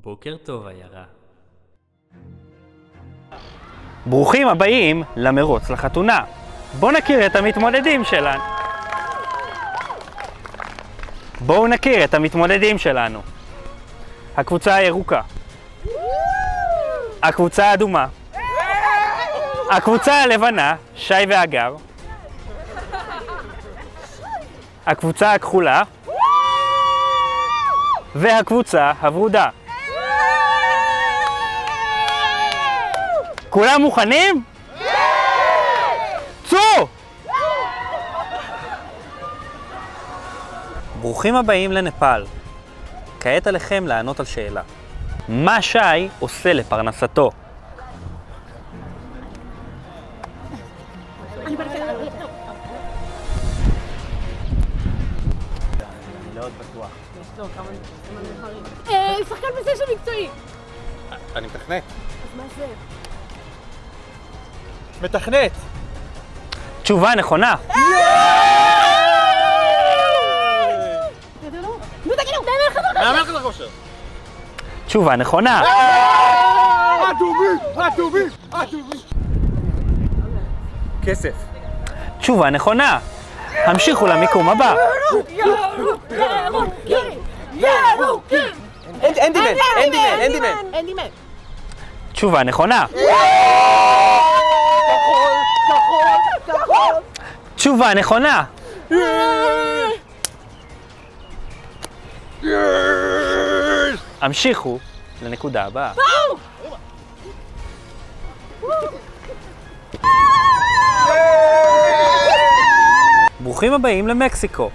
בוקר טוב עיירה. ברוכים הבאים למרוץ לחתונה. בואו נכיר את המתמודדים שלנו. הקבוצה הירוקה. הקבוצה האדומה. הקבוצה הלבנה, שי והגר. הקבוצה הכחולה. והקבוצה הוורודה. כולם מוכנים? צאו! ברוכים הבאים לנפאל. כעת עליכם לענות על שאלה. מה שי עושה לפרנסתו? אני לא עוד בטוח. שחקן בסשן מקצועי. אני מתכנת. אז מה זה? מתכנת! תשובה נכונה. מאמן חדר כושר! תשובה נכונה. אדומים! כסף. תשובה נכונה. המשיכו למיקום הבא. אנדימן! תשובה נכונה. כחול! תשובה נכונה. המשיכו לנקודה הבאה. ברוכים הבאים למקסיקו.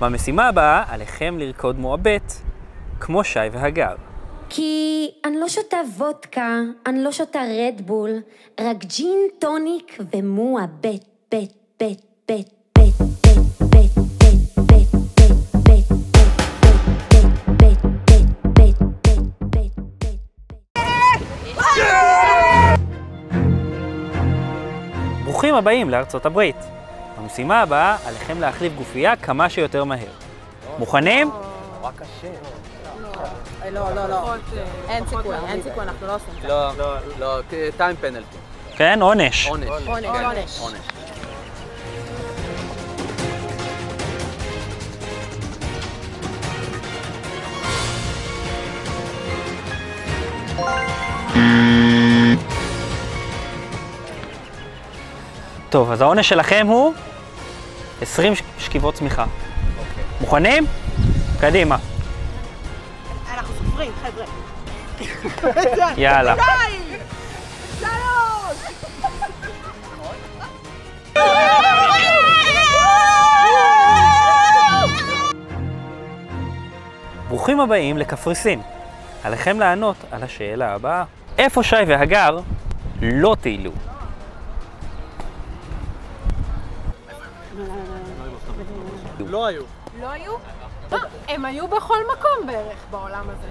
במשימה הבאה עליכם לרקוד מועבט כמו שי והגר. כי אני לא שותה וודקה, אני לא שותה רדבול, רק ג'ין טוניק ומועבט, בט, בט, בט, בט, בט, בט, בט, בט, בט, בט, בט. ברוכים הבאים לארצות הברית. במשימה הבאה עליכם להחליף גופייה כמה שיותר מהר. מוכנים? נורא קשה. לא. אין סיכוי, אנחנו לא עושים. לא, טיים פנלטי. כן, עונש. עונש. טוב, אז העונש שלכם הוא 20 שכיבות צמיחה. מוכנים? קדימה. אנחנו סופרים, חבר'ה. יאללה. 3! ברוכים הבאים לקפריסין. עליכם לענות על השאלה הבאה. איפה שי והגר לא טיילו? לא היו. לא היו? הם היו בכל מקום בערך בעולם הזה.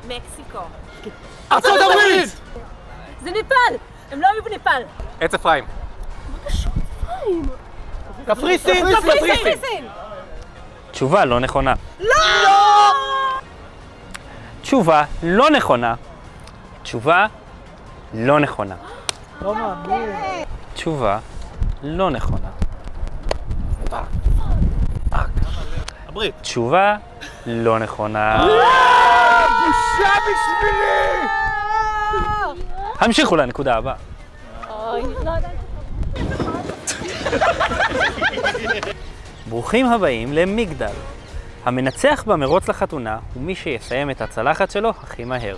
מקסיקו. ארצות הברית! זה נפאל! הם לא היו בנפאל. עץ אפרים. מה קשור אפרים? קפריסין! תשובה לא נכונה. לא! תשובה לא נכונה. תשובה לא נכונה. לא מאמין. תשובה לא נכונה. הברית. תשובה לא נכונה. בושה בשבילי! המשיכו לנקודה הבאה. ברוכים הבאים למגדל. המנצח במרוץ לחתונה הוא מי שיסיים את הצלחת שלו הכי מהר.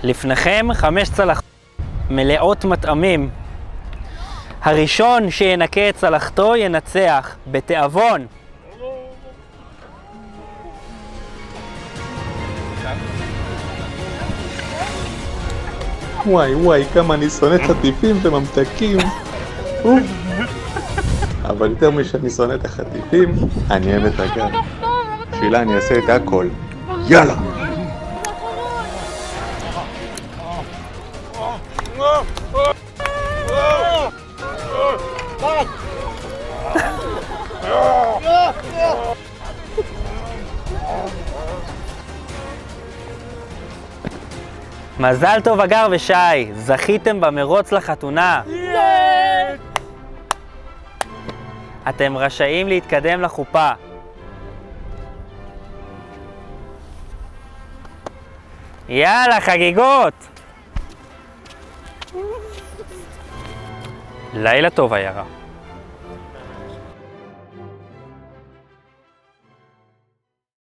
לפניכם 5 צלחות מלאות מטעמים. הראשון שינקה את צלחתו ינצח בתיאבון. וואי, כמה אני שונא חטיפים וממתקים. אבל יותר משאני שונא את החטיפים, אני אוהב את הגר. תחילה אני אעשה את הכל. יאללה! מזל טוב אגר ושי, זכיתם במרוץ לחתונה. אתם רשאים להתקדם לחופה. יאללה, חגיגות! לילה טוב, עיירה.